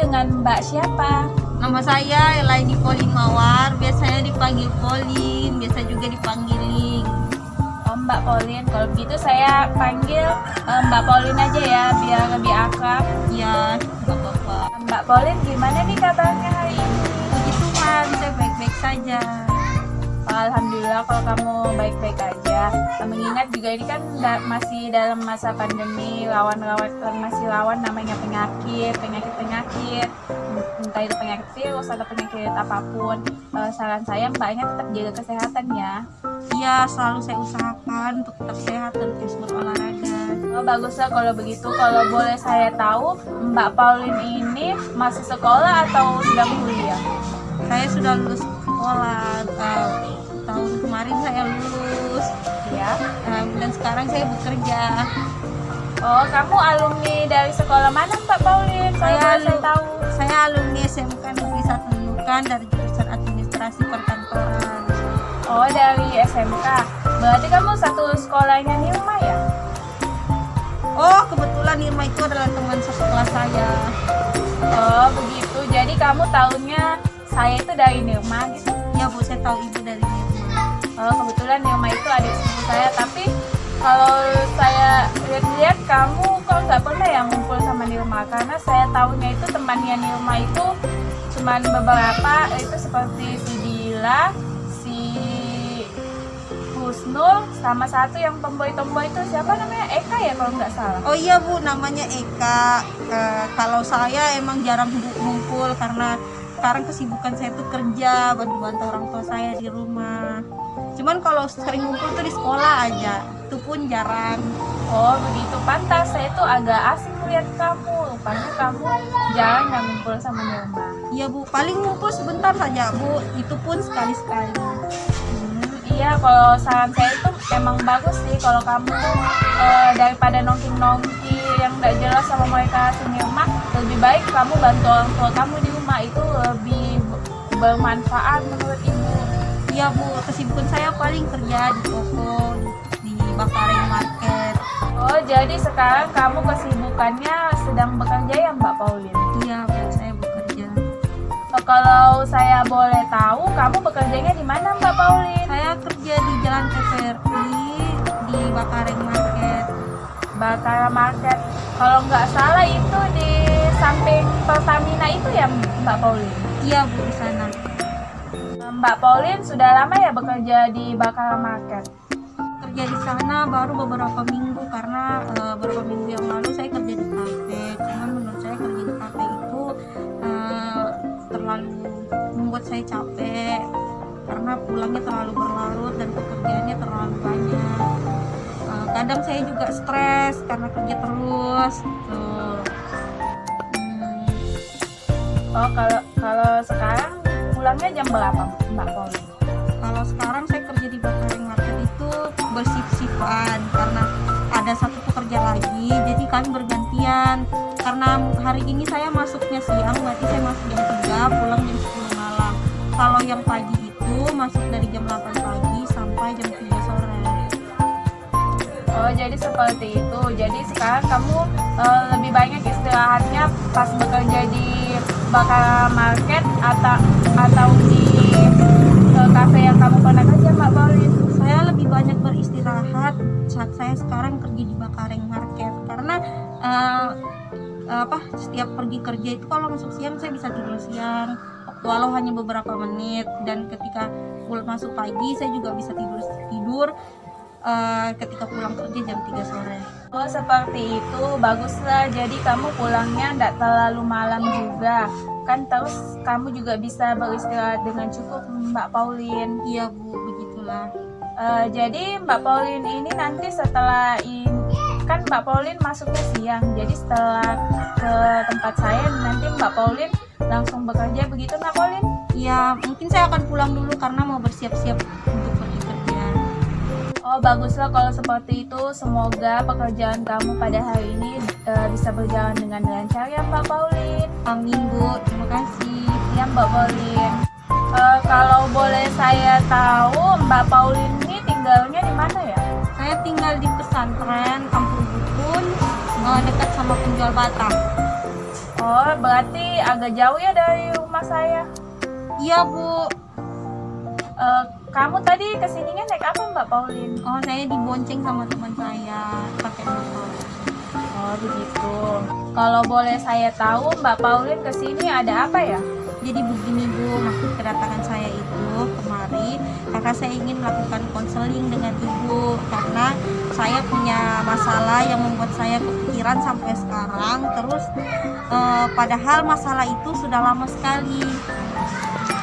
dengan Mbak siapa? Nama saya Elaini Pauline Mawar, biasanya dipanggil Pauline, biasa juga dipanggil Ling. Oh, Mbak Pauline. Kalau begitu saya panggil Mbak Pauline aja ya, biar lebih akrab. Ya, nggak apa-apa. Mbak Pauline, gimana nih kabarnya hari ini? Puji Tuhan, saya baik-baik saja. Alhamdulillah kalau kamu baik-baik aja. Mengingat juga ini kan masih dalam masa pandemi, masih lawan namanya penyakit, entah itu penyakit virus atau penyakit apapun. Saran saya mbaknya tetap jaga kesehatan ya. Iya, selalu saya usahakan untuk tetap sehat dan terus berolahraga. Oh, baguslah kalau begitu. Kalau boleh saya tahu, Mbak Pauline ini masih sekolah atau sedang kuliah? Saya sudah lulus sekolah, tahun kemarin saya lulus Ya. dan sekarang saya bekerja. Oh, kamu alumni dari sekolah mana Mbak Pauline? Saya tahu. Saya alumni SMK Negeri 1 Nunukan dari jurusan Administrasi Perkantoran. Oh, dari SMK. Berarti kamu satu sekolahnya Nirma ya? Oh, kebetulan Nirma itu adalah teman satu kelas saya. Oh, begitu. Jadi kamu tahunya saya itu dari Nirma gitu? Ya Bu, saya tahu Ibu dari Nirma. Oh, kebetulan Nirma itu adik sepupu saya. Tapi kalau saya lihat-lihat kamu kok nggak pernah yang ngumpul sama Nirma. Karena saya tahunya itu temannya Nirma itu cuman beberapa, itu seperti si Dila, si Husnul, sama satu yang tomboy-tomboy itu siapa namanya? Eka ya kalau nggak salah. Oh iya Bu, namanya Eka. Kalau saya emang jarang ngumpul karena sekarang kesibukan saya tuh kerja, bantu-bantu orang tua saya di rumah. Cuman kalau sering ngumpul tuh di sekolah aja, itu pun jarang. Oh begitu, pantas saya tuh agak asing melihat kamu. Rupanya kamu jarang nggak ngumpul sama Nirma. Iya Bu, paling ngumpul sebentar saja Bu, itu pun sekali-sekali. Iya, kalau saran saya itu emang bagus sih kalau kamu tuh daripada nongki-nongki yang nggak jelas sama mereka si Nirma, lebih baik kamu bantu orang tua kamu di rumah, itu lebih bermanfaat menurut ibu. Iya Bu, kesibukan saya paling kerja di toko, di Bakareng Market. Oh, jadi sekarang kamu kesibukannya sedang bekerja ya Mbak Pauline? Iya Bu, saya bekerja. Oh, kalau saya boleh tahu, kamu bekerjanya di mana Mbak Pauline? Saya kerja di Jalan TVRI di Bakareng Market. Bakara Market. Kalau nggak salah itu di samping Pertamina itu ya Mbak Pauline? Iya Bu, di sana. Mbak Pauline sudah lama ya bekerja di Bakara Market? Kerja di sana baru beberapa minggu karena beberapa minggu yang lalu saya kerja di kafe. Cuman menurut saya kerja di kafe itu terlalu membuat saya capek karena pulangnya terlalu berlarut dan pekerjaannya terlalu banyak. Kadang saya juga stres karena kerja terus. Oh, kalau sekarang pulangnya jam berapa Mbak Pauline? Kalau sekarang saya kerja di Bakareng Market itu bersif-sifan karena ada satu pekerja lagi, jadi kami bergantian. Karena hari ini saya masuknya siang, berarti saya masuk jam 3, pulang jam 10 malam. Kalau yang pagi itu masuk dari jam 8 pagi sampai jam 3 sore. Oh, jadi seperti itu. Jadi sekarang kamu lebih banyak istirahatnya pas bekerja di Bakara Market atau di kafe yang kamu pernah kerja Mbak Pauline? Saya lebih banyak beristirahat saat saya sekarang kerja di Bakareng Market karena setiap pergi kerja itu kalau masuk siang saya bisa tidur siang walau hanya beberapa menit, dan ketika masuk pagi saya juga bisa tidur ketika pulang kerja jam 3 sore. Oh seperti itu, baguslah. Jadi kamu pulangnya tidak terlalu malam juga kan, terus kamu juga bisa beristirahat dengan cukup Mbak Pauline. Iya Bu, begitulah. Jadi Mbak Pauline ini nanti setelah ini kan Mbak Pauline masuknya siang, jadi setelah ke tempat saya nanti Mbak Pauline langsung bekerja begitu Mbak Pauline? Iya, mungkin saya akan pulang dulu karena mau bersiap-siap untuk pergi kerja. Oh baguslah kalau seperti itu. Semoga pekerjaan kamu pada hari ini bisa berjalan dengan lancar ya Mbak Pauline. Amin Bu, terima kasih. Ya Mbak Pauline. Kalau boleh saya tahu Mbak Pauline ini tinggalnya di mana ya? Saya tinggal di pesantren Kampung Bukun, dekat sama penjual batang. Oh, berarti agak jauh ya dari rumah saya. Iya Bu. Kamu tadi kesininya naik apa Mbak Paulin? Oh, saya dibonceng sama teman saya pakai motor. Oh begitu. Kalau boleh saya tahu Mbak Paulin kesini ada apa ya? Jadi begini Bu, maksud kedatangan saya itu kemari karena saya ingin melakukan konseling dengan Ibu, karena saya punya masalah yang membuat saya kepikiran sampai sekarang. Terus padahal masalah itu sudah lama sekali.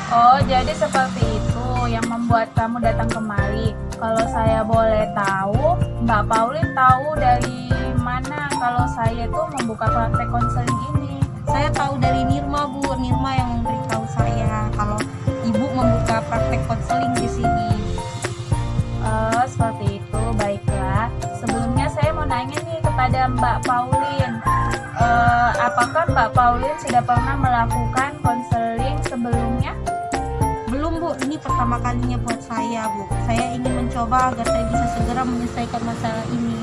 Oh, jadi seperti itu yang membuat kamu datang kemari. Kalau saya boleh tahu, Mbak Paulin tahu dari mana kalau saya tuh membuka praktek konseling ini? Saya tahu dari Nirma Bu, Nirma yang memberitahu saya kalau Ibu membuka praktek konseling di sini. Seperti itu, baiklah. Sebelumnya saya mau nanya nih kepada Mbak Paulin. Apakah Mbak Paulin sudah pernah melakukan konseling sebelumnya? Belum Bu, ini pertama kalinya buat saya Bu. Saya ingin mencoba agar saya bisa segera menyelesaikan masalah ini.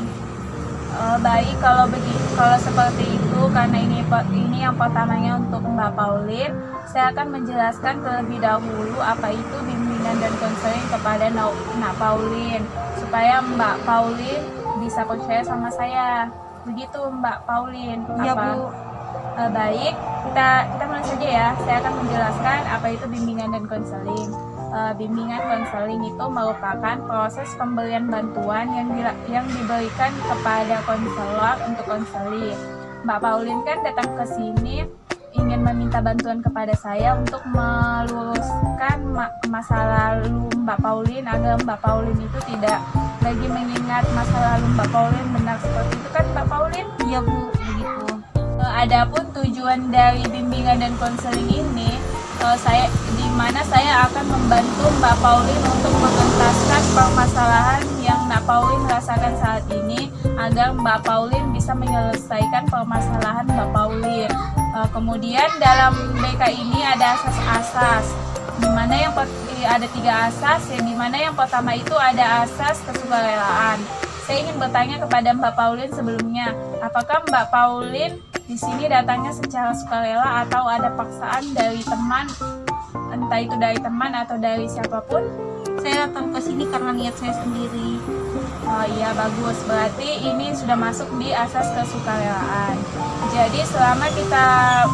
Baik, kalau begitu, kalau seperti itu, karena ini yang pertamanya untuk Mbak Paulin, saya akan menjelaskan terlebih dahulu apa itu bimbingan dan konseling kepada Nak Paulin, supaya Mbak Paulin bisa percaya sama saya. Begitu Mbak Paulin. Iya Apa? Bu. Baik, kita mulai saja ya. Saya akan menjelaskan apa itu bimbingan dan konseling. Bimbingan konseling itu merupakan proses pemberian bantuan yang diberikan kepada konselor untuk konseling. Mbak Paulin kan datang ke sini ingin meminta bantuan kepada saya untuk meluruskan masa lalu Mbak Paulin, agar Mbak Paulin itu tidak lagi mengingat masa lalu Mbak Paulin. Benar seperti itu kan Mbak Paulin? Iya Bu, begitu. Adapun tujuan dari bimbingan dan konseling ini, di mana saya akan membantu Mbak Paulin untuk mengentaskan permasalahan yang Mbak Paulin rasakan saat ini, agar Mbak Paulin bisa menyelesaikan permasalahan Mbak Paulin. Kemudian dalam BK ini ada asas-asas, di mana ada 3 asas, di mana yang pertama itu ada asas kesukarelaan. Saya ingin bertanya kepada Mbak Paulin sebelumnya, apakah Mbak Paulin di sini datangnya secara sukarela atau ada paksaan dari teman, entah itu dari teman atau dari siapapun? Saya datang ke sini karena niat saya sendiri. Oh iya, bagus. Berarti ini sudah masuk di asas kesukarelaan. Jadi selama kita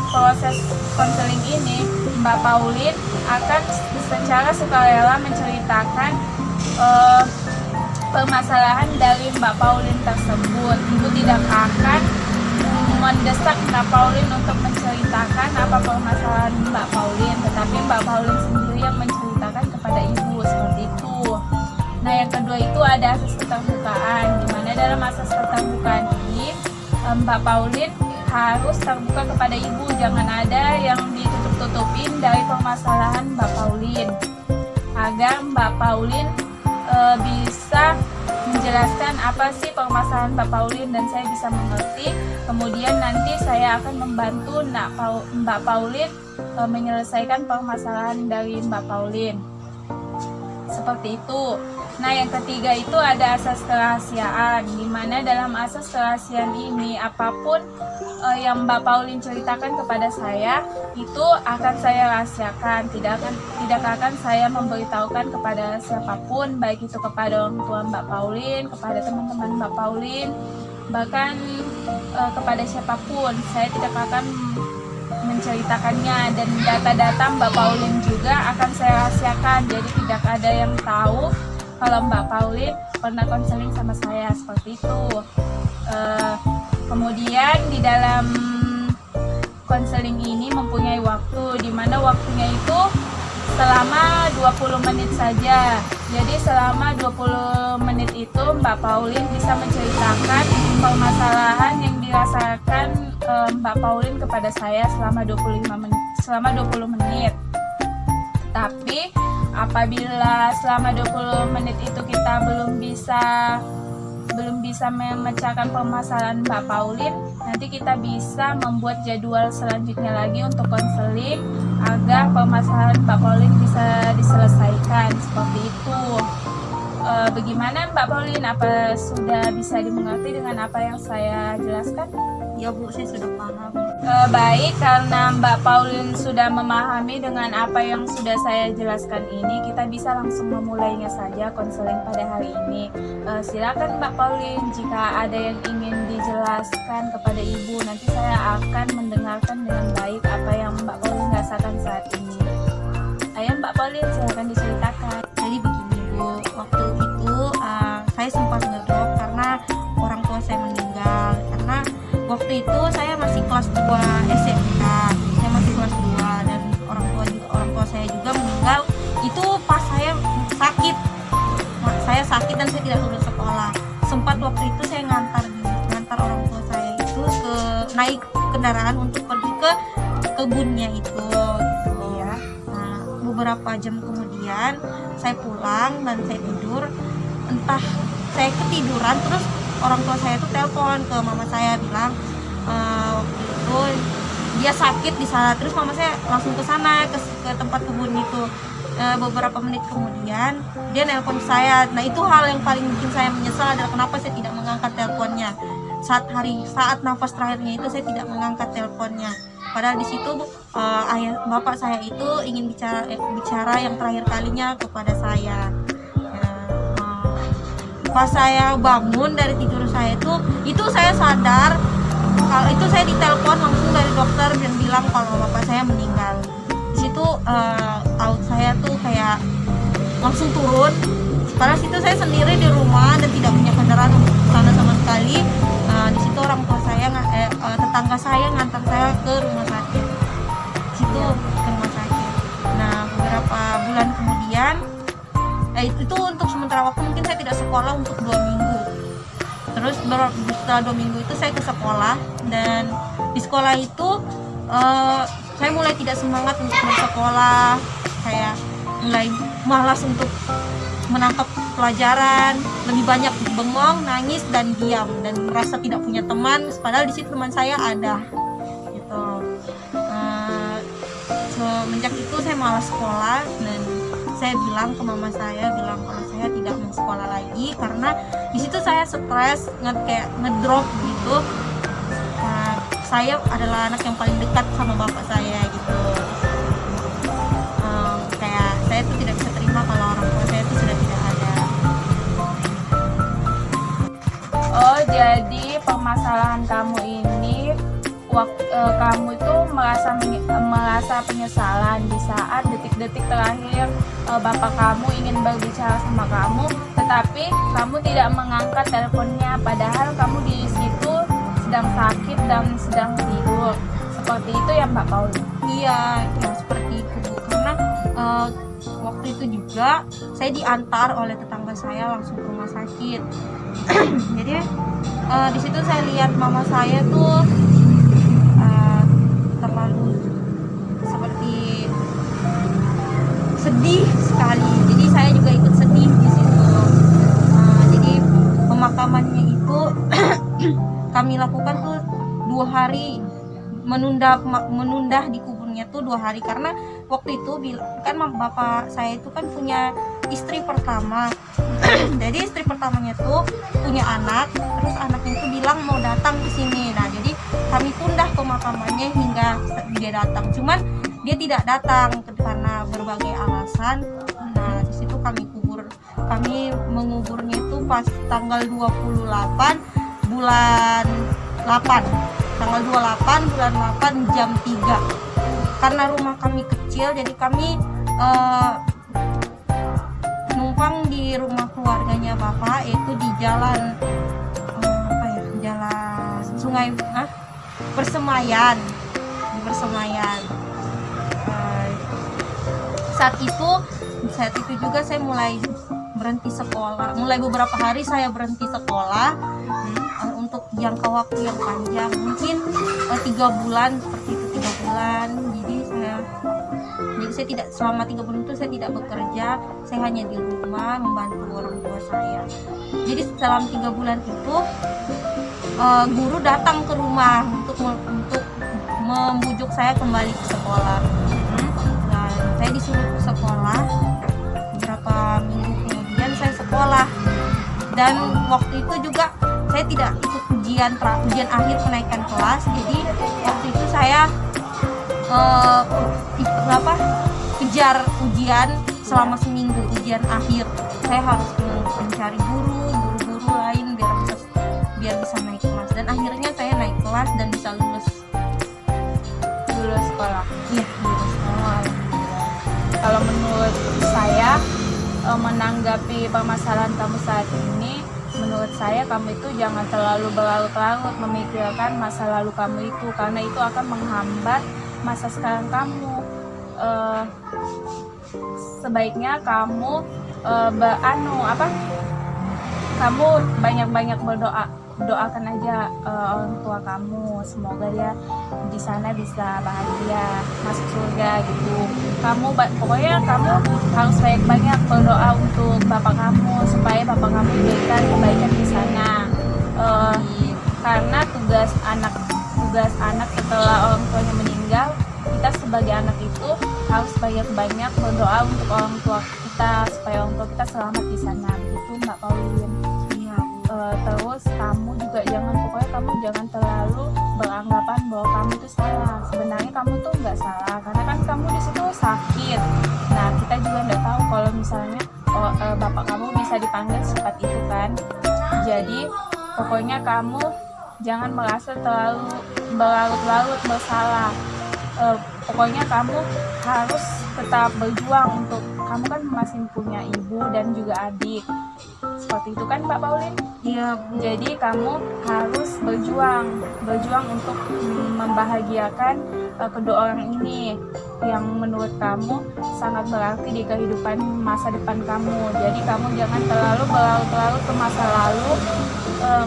proses konseling ini, Mbak Paulin akan secara sukarela menceritakan permasalahan dari Mbak Paulin tersebut. Ibu tidak akan mendesak Mbak Paulin untuk menceritakan apa permasalahan Mbak Paulin, tetapi Mbak Paulin sendiri yang menceritakan kepada Ibu, seperti itu. Nah, yang kedua itu ada asas keterbukaan, di mana dalam asas keterbukaan ini Mbak Paulin harus terbuka kepada Ibu, jangan ada yang ditutup-tutupin dari permasalahan Mbak Paulin, agar Mbak Paulin bisa menjelaskan apa sih permasalahan Mbak Paulin dan saya bisa mengerti. Kemudian nanti saya akan membantu Mbak Paulin menyelesaikan permasalahan dari Mbak Paulin. Seperti itu. Nah, yang ketiga itu ada asas kerahasiaan, di mana dalam asas kerahasiaan ini apapun yang Mbak Paulin ceritakan kepada saya itu akan saya rahasiakan, tidak akan saya memberitahukan kepada siapapun, baik itu kepada orang tua Mbak Paulin, kepada teman-teman Mbak Paulin, bahkan kepada siapapun. Saya tidak akan menceritakannya, dan data-data Mbak Paulin juga akan saya rahasiakan, jadi tidak ada yang tahu kalau Mbak Paulin pernah konseling sama saya, seperti itu. Kemudian di dalam konseling ini mempunyai waktu, di mana waktunya itu selama 20 menit saja. Jadi selama 20 menit itu Mbak Paulin bisa menceritakan permasalahan yang dirasakan Mbak Paulin kepada saya selama 20 menit. Tapi apabila selama 20 menit itu kita belum bisa memecahkan permasalahan Mbak Paulin, nanti kita bisa membuat jadwal selanjutnya lagi untuk konseling agar permasalahan Mbak Paulin bisa diselesaikan, seperti itu. Bagaimana Mbak Pauline? Apa sudah bisa dimengerti dengan apa yang saya jelaskan? Ya Bu, saya sudah paham. Baik, karena Mbak Pauline sudah memahami dengan apa yang sudah saya jelaskan ini, kita bisa langsung memulainya saja konseling pada hari ini. Silakan Mbak Pauline, jika ada yang ingin dijelaskan kepada Ibu, nanti saya akan mendengarkan dengan baik apa yang Mbak Pauline rasakan saat ini. Ayo Mbak Pauline, silakan diceritakan. Jadi begini Bu, waktu itu saya sempat ngedrop karena orang tua saya meninggal. Karena waktu itu saya masih kelas 2 SMK, saya masih kelas 2 dan orang tua saya juga meninggal itu pas saya sakit. Saya sakit dan saya tidak lulus sekolah. Sempat waktu itu saya ngantar orang tua saya itu naik kendaraan untuk pergi ke kebunnya itu. Ya. Nah, beberapa jam kemudian saya pulang dan saya tidur. Entah saya ketiduran, terus orang tua saya itu telepon ke mama saya bilang waktu itu dia sakit di sana. Terus mama saya langsung ke sana ke tempat kebun itu. Beberapa menit kemudian dia nelpon saya. Nah, itu hal yang paling bikin saya menyesal adalah kenapa saya tidak mengangkat teleponnya. Saat nafas terakhirnya itu saya tidak mengangkat teleponnya. Padahal di situ bapak saya itu ingin bicara yang terakhir kalinya kepada saya. Pas saya bangun dari tidur saya itu saya sadar kalau itu saya ditelepon langsung dari dokter dan bilang kalau bapak saya meninggal. Di situ out saya tuh kayak langsung turun. Padahal situ saya sendiri di rumah dan tidak punya kendaraan untuk ke sana sama sekali. Di situ orang tua saya tetangga saya ngantar saya ke rumah sakit. Di situ ke rumah sakit. Nah, beberapa bulan kemudian itu untuk sementara waktu mungkin saya tidak sekolah untuk 2 minggu. Terus setelah 2 minggu itu saya ke sekolah, dan di sekolah itu saya mulai tidak semangat untuk bersekolah, kayak mulai malas untuk menangkap pelajaran, lebih banyak bengong, nangis dan diam dan merasa tidak punya teman. Padahal di situ teman saya ada gitu. Semenjak itu saya malas sekolah dan saya bilang ke mama saya kalau saya tidak mau sekolah lagi karena di situ saya stres, kayak ngedrop gitu. Saya adalah anak yang paling dekat sama bapak saya gitu. Kayak saya tuh tidak bisa terima kalau orang tua saya itu sudah tidak ada. Oh, jadi permasalahan kamu ini kamu itu merasa penyesalan di saat detik-detik terakhir bapak kamu ingin berbicara sama kamu, tetapi kamu tidak mengangkat teleponnya, padahal kamu di situ sedang sakit dan sedang tidur. Seperti itu ya Mbak Paul? Iya, ya seperti itu Bu. Karena waktu itu juga saya diantar oleh tetangga saya langsung ke rumah sakit. Jadi di situ saya lihat mama saya tuh terlalu seperti sedih sekali. Jadi saya juga ikut sedih di situ. Jadi pemakamannya itu kami lakukan tuh 2 hari, menunda di kuburnya tuh 2 hari karena waktu itu kan bapak saya itu kan punya istri pertama. Jadi istri pertamanya tuh punya anak, terus anaknya itu bilang mau datang ke sini. Nah, jadi kami tunda pemakamannya hingga dia datang. Cuman dia tidak datang karena berbagai alasan. Nah, di situ kami menguburnya itu pas tanggal 28 bulan 8. Tanggal 28 bulan 8 jam 3. Karena rumah kami kecil, jadi kami numpang di rumah keluarganya bapak, yaitu di jalan jalan sungai Persemayan, di Persemayan. Saat itu juga saya mulai berhenti sekolah. Mulai beberapa hari saya berhenti sekolah untuk jangka waktu yang panjang, mungkin 3 bulan seperti itu, 3 bulan. Jadi saya tidak, selama 3 bulan itu saya tidak bekerja, saya hanya di rumah membantu orang tua saya. Jadi dalam 3 bulan itu guru datang ke rumah untuk membujuk saya kembali ke sekolah. Dan saya disuruh ke sekolah. Beberapa minggu kemudian saya sekolah sekolah. Dan waktu itu juga saya tidak ikut ujian akhir kenaikan kelas, jadi waktu itu saya kejar ujian selama seminggu. Ujian akhir saya harus mencari guru lain biar bisa naik kelas, dan akhirnya saya naik kelas dan bisa lulus sekolah. Iya, lulus sekolah. Kalau menurut saya, menanggapi permasalahan kamu saat ini, menurut saya kamu itu jangan terlalu berlarut-larut memikirkan masa lalu kamu itu, karena itu akan menghambat masa sekarang kamu. Sebaiknya kamu kamu banyak-banyak berdoa. Doakan aja orang tua kamu, semoga dia di sana bisa bahagia, masuk surga gitu. Pokoknya kamu harus banyak-banyak berdoa untuk bapak kamu supaya bapak kamu diberikan kebaikan di sana. Karena tugas anak setelah orang tuanya meninggal, kita sebagai anak itu harus banyak-banyak berdoa untuk orang tua kita supaya orang tua kita selamat di sana. Begitu Mbak Pauline. Terus kamu juga kamu jangan terlalu beranggapan bahwa kamu itu salah. Sebenarnya kamu tuh nggak salah, karena kan kamu di situ sakit. Nah, kita juga nggak tahu kalau misalnya bapak kamu bisa dipanggil secepat itu kan. Jadi pokoknya kamu jangan merasa terlalu berlarut-larut bersalah. Pokoknya kamu harus tetap berjuang untuk, kamu kan masih punya ibu dan juga adik. Seperti itu kan Mbak Pauline? Iya, Bu. Jadi kamu harus berjuang untuk membahagiakan kedua orang ini yang menurut kamu sangat berarti di kehidupan masa depan kamu. Jadi kamu jangan terlalu berlarut-larut ke masa lalu,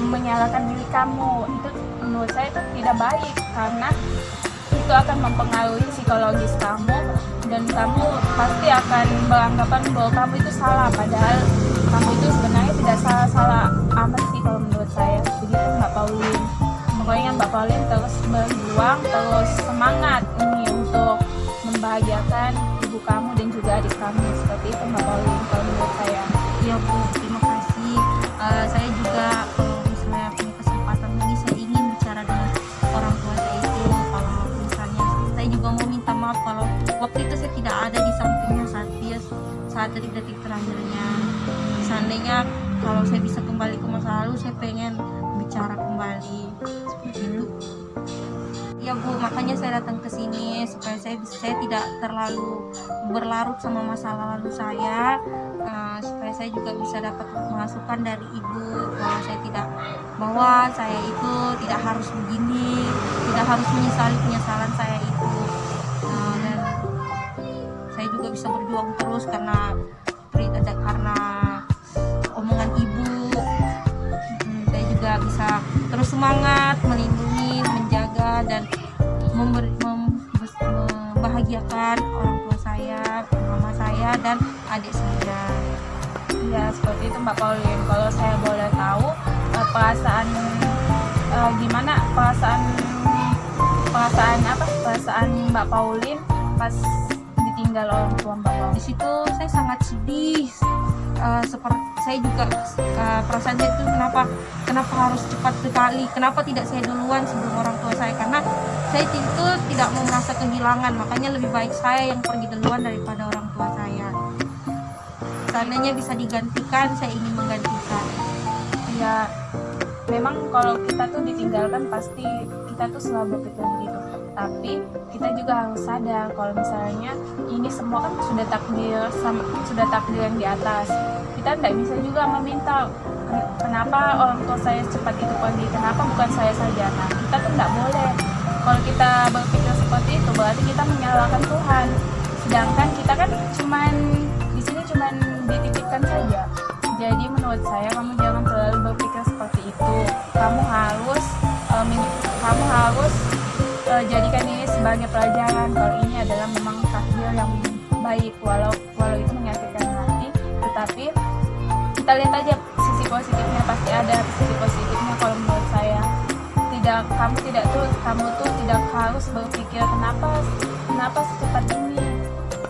menyalahkan diri kamu. Itu menurut saya itu tidak baik, karena itu akan mempengaruhi psikologis kamu, dan kamu pasti akan beranggapan bahwa kamu itu salah, padahal kamu itu sebenarnya tidak salah amat sih kalau menurut saya. Begitu Mbak Pauline. Pokoknya Mbak Pauline terus berjuang, terus semangat ini untuk membahagiakan ibu kamu dan juga adik kamu. Seperti itu Mbak Pauline kalau menurut saya. Iya Bu, terima kasih. Saya juga kalau misalnya punya kesempatan ini, saya ingin bicara dengan orang tua saya itu. Kalau misalnya saya juga mau minta maaf kalau waktu itu saya tidak ada di sampingnya saat detik-detik terakhirnya. Seandainya kalau saya bisa kembali ke masa lalu, saya pengen bicara kembali seperti itu. Ya Bu, makanya saya datang ke sini supaya saya tidak terlalu berlarut sama masa lalu saya, supaya saya juga bisa dapat masukan dari ibu bahwa saya itu tidak harus begini, tidak harus menyesali penyesalan saya itu, dan saya juga bisa berjuang terus karena omongan ibu. Saya juga bisa terus semangat melindungi, menjaga, dan membahagiakan orang tua saya, mama saya, dan adik saya. Ya seperti itu Mbak Pauline. Kalau saya boleh tahu perasaan Mbak Pauline pas ditinggal orang tua Mbak Pauline? Di situ saya sangat sedih. Seperti saya juga perasaan saya itu kenapa harus cepat sekali, kenapa tidak saya duluan sebelum orang tua saya, karena saya itu tidak mau merasa kehilangan, makanya lebih baik saya yang pergi duluan daripada orang tua saya. Seandainya bisa digantikan, saya ingin menggantikan. Ya memang kalau kita tuh ditinggalkan pasti kita tuh selalu berpikir begitu, tapi kita juga harus sadar kalau misalnya ini semua kan sudah takdir yang di atas. Kita tidak bisa juga meminta kenapa orang tua saya cepat itu pergi, kenapa bukan saya saja. Nah, kita tuh tidak boleh. Kalau kita berpikir seperti itu berarti kita menyalahkan Tuhan, sedangkan kita kan di sini cuman dititipkan saja. Jadi menurut saya kamu jangan terlalu berpikir seperti itu. Kamu harus jadikan ini sebagai pelajaran kalau ini adalah memang takdir yang baik, walau itu menyakitkan hati, tetapi kita lihat aja sisi positifnya, pasti ada sisi positifnya. Kalau menurut saya kamu tuh tidak harus berpikir kenapa secepat ini.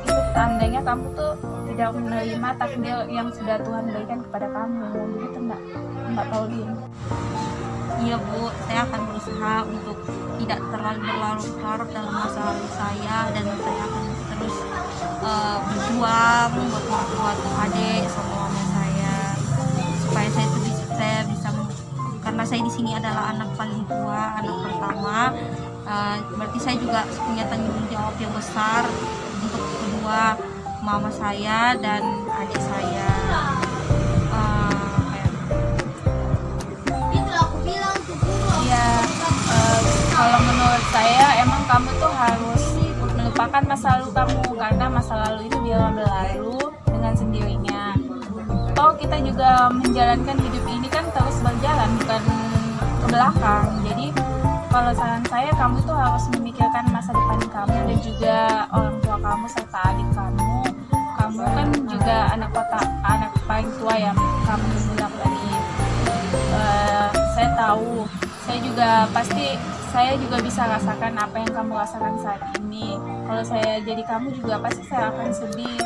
Itu tandanya kamu tuh tidak menerima takdir yang sudah Tuhan berikan kepada kamu. Begitu Mbak Pauline? Iya Bu, saya akan berusaha untuk tidak terlalu berlarut-larut dalam masa lalu saya, dan saya akan terus berjuang buat orang tua adik sama mama saya, supaya saya itu bisa karena saya di sini adalah anak paling tua, anak pertama. Berarti saya juga punya tanggung jawab yang besar untuk kedua mama saya dan adik saya. Iya, kalau menurut saya emang kamu tuh harus melupakan masa lalu kamu, karena masa lalu itu dia berlalu dengan sendirinya. Toh kita juga menjalankan hidup ini kan terus berjalan, bukan ke belakang. Jadi kalau saran saya, kamu tuh harus memikirkan masa depan kamu dan juga orang tua kamu serta adik kamu. Kamu kan juga anak paling tua ya, kamu bilang tadi. Saya tahu, saya juga bisa rasakan apa yang kamu rasakan saat ini. Kalau saya jadi kamu juga pasti saya akan sedih.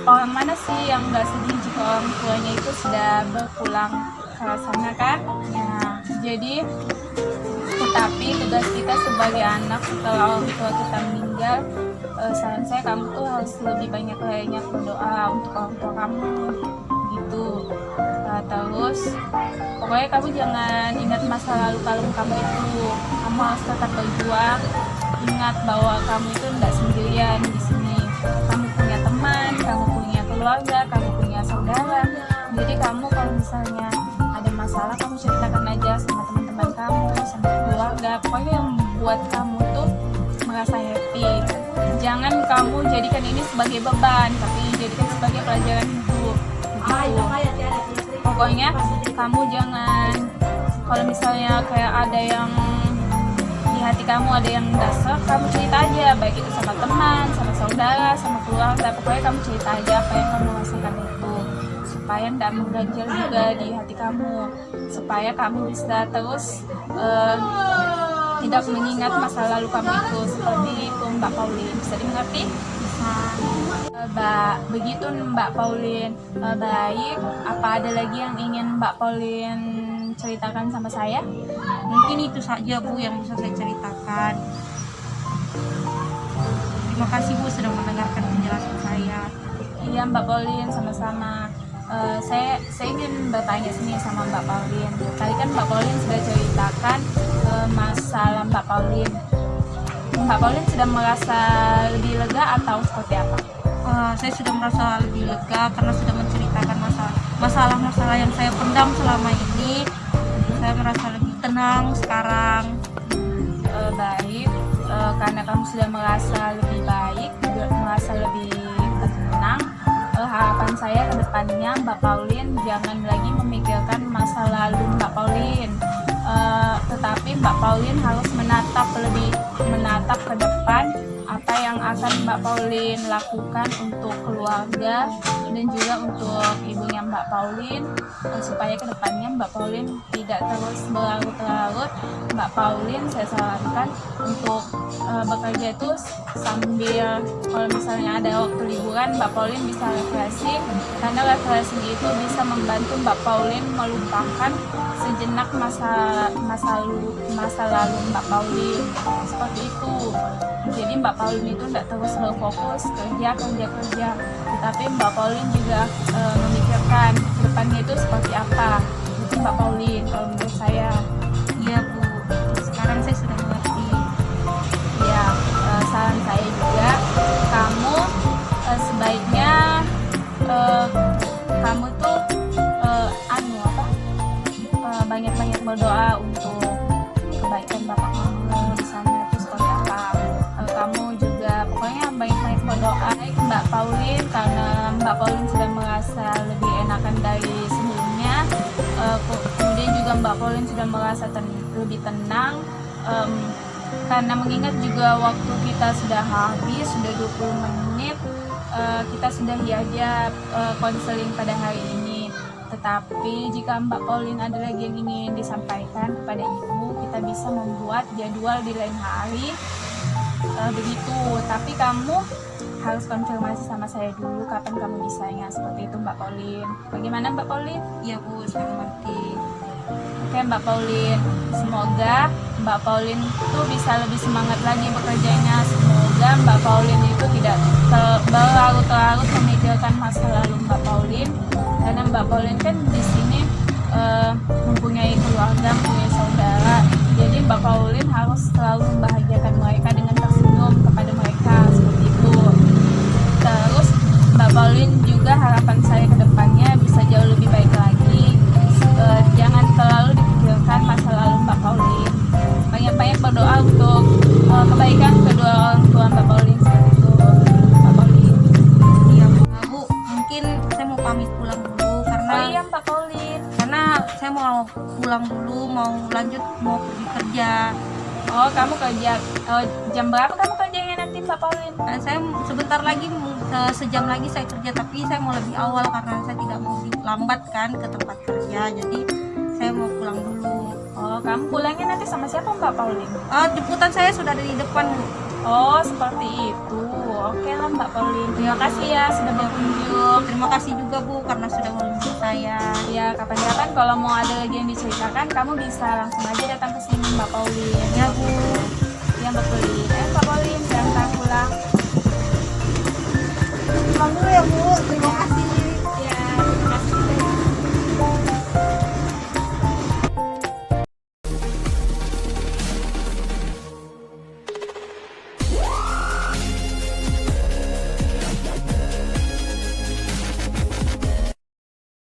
Orang mana sih yang nggak sedih jika orang tuanya itu sudah berpulang ke sana kan? Ya, jadi tetapi tugas kita sebagai anak setelah orang tua kita meninggal, saran saya kamu tuh harus lebih banyak berdoa untuk orang tua kamu gitu. Terus pokoknya kamu jangan ingat masa lalu kamu itu. Kamu harus tetap berjuang. Ingat bahwa kamu itu tidak sendirian di sini. Kamu punya teman, kamu punya keluarga, kamu punya saudara. Jadi kamu kalau misalnya ada masalah, kamu ceritakan aja sama teman-teman kamu, sama keluarga. Pokoknya yang membuat kamu tuh merasa happy. Jangan kamu jadikan ini sebagai beban, tapi jadikan sebagai pelajaran hidup. Pokoknya kamu jangan, kalau misalnya kayak ada yang di hati kamu ada yang dasar, kamu cerita aja, baik itu sama teman, sama saudara, sama keluarga. Pokoknya kamu cerita aja apa yang kamu rasakan itu, supaya tidak mengganjal juga di hati kamu, supaya kamu bisa terus tidak mengingat masa lalu kamu itu. Seperti itu Mbak Pauline, bisa dimengerti? Begitu Mbak Pauline. Baik, apa ada lagi yang ingin Mbak Pauline ceritakan sama saya? Mungkin itu saja Bu yang bisa saya ceritakan. Terima kasih Bu sudah mendengarkan penjelasan saya. Iya Mbak Pauline, sama-sama. Saya ingin bertanya sini sama Mbak Pauline. Tadi kan Mbak Pauline sudah ceritakan masalah Mbak Pauline. Mbak Pauline sudah merasa lebih lega atau seperti apa? Saya sudah merasa lebih lega karena sudah menceritakan masalah-masalah yang saya pendam selama ini. Saya merasa lebih tenang sekarang. Baik, karena kamu sudah merasa lebih baik, merasa lebih tenang. Harapan saya ke depannya Mbak Pauline jangan lagi memikirkan masa lalu Mbak Pauline. Tetapi Mbak Pauline harus menatap ke depan apa yang akan Mbak Pauline lakukan untuk keluarga dan juga untuk ibunya Mbak Pauline, supaya kedepannya Mbak Pauline tidak terus berlarut-larut. Mbak Pauline saya sarankan untuk bekerja itu sambil, kalau misalnya ada waktu liburan, Mbak Pauline bisa refreshing, karena refreshing itu bisa membantu Mbak Pauline melupakan sejenak masa lalu Mbak Pauline, seperti itu. Jadi Mbak Pauline itu tidak terus berfokus kerja, tetapi Mbak Pauline juga memikirkan depannya itu seperti apa. Itu Mbak Pauline kalau menurut saya. Iya Bu, sekarang saya sudah mengerti. Ya, saran saya juga, kamu sebaiknya kamu tuh banyak-banyak berdoa untuk kebaikan bapak kamu di sana itu seperti apa. Kamu juga pokoknya banyak-banyak berdoa Mbak Pauline, karena Mbak Pauline sudah merasa lebih enakan dari sebelumnya. Kemudian juga Mbak Pauline sudah merasa lebih tenang, karena mengingat juga waktu kita sudah habis, sudah 20 menit. Kita sudahi aja konseling pada hari ini. Tetapi jika Mbak Pauline ada lagi yang ingin disampaikan kepada Ibu, kita bisa membuat jadwal di lain hari, begitu. Tapi kamu harus konfirmasi sama saya dulu kapan kamu bisanya, seperti itu Mbak Pauline. Bagaimana Mbak Pauline? Iya Bu, saya mengerti. Oke Mbak Pauline, semoga Mbak Pauline tuh bisa lebih semangat lagi bekerjanya. Semoga Mbak Pauline itu tidak berlarut-larut memikirkan masa lalu Mbak Pauline, karena Mbak Pauline kan di sini mempunyai keluarga, mempunyai saudara. Jadi Mbak Pauline harus selalu membahagiakan mereka dengan tersenyum kepada mereka, seperti itu. Terus Mbak Pauline juga harapan saya ke depannya bisa jauh lebih baik lagi. Jangan terlalu dipikirkan masa lalu Mbak Pauline. Banyak-banyak berdoa untuk kebaikan kedua orang tua Mbak Pauline, seperti itu Mbak Pauline. Iya Bu, mungkin saya mau pamit pulang dulu karena Oh iya Mbak Pauline. karena saya mau pulang dulu, mau pergi kerja. Oh kamu kerja jam berapa kamu kerjanya nanti Mbak Pauline? Nah, saya sebentar lagi, sejam lagi saya kerja, tapi saya mau lebih awal karena saya tidak mau lambat kan ke tempat kerja, jadi saya mau pulang dulu. Oh kamu pulangnya nanti sama siapa Mbak Pauline? Jemputan saya sudah ada di depan Bu. Oh seperti itu. Oke lah Mbak Pauline. Terima kasih ya sudah berkunjung. Terima kasih juga Bu karena sudah mengunjungi saya. Ya kapan-kapan kalau mau ada lagi yang diceritakan kamu bisa langsung aja datang ke sini Mbak Pauline. Ya Bu. Ya Mbak Pauline. Mbak Pauline jangan pulang. Pulang dulu ya Bu. Terima kasih.